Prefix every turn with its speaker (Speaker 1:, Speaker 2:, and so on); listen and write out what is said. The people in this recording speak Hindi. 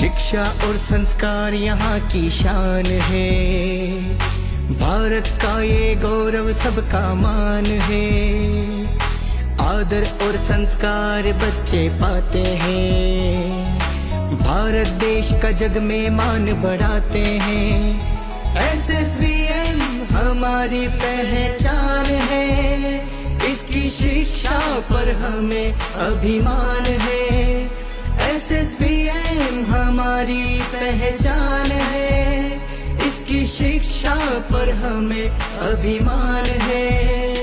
Speaker 1: शिक्षा और संस्कार यहाँ की शान है, भारत का ये गौरव सबका मान है। आदर और संस्कार बच्चे पाते हैं, भारत देश का जग में मान बढ़ाते हैं। एसएसवीएम हमारी पहचान है, इसकी शिक्षा पर हमें अभिमान है। एसएसवीएम हमारी पहचान है, इसकी शिक्षा पर हमें अभिमान है।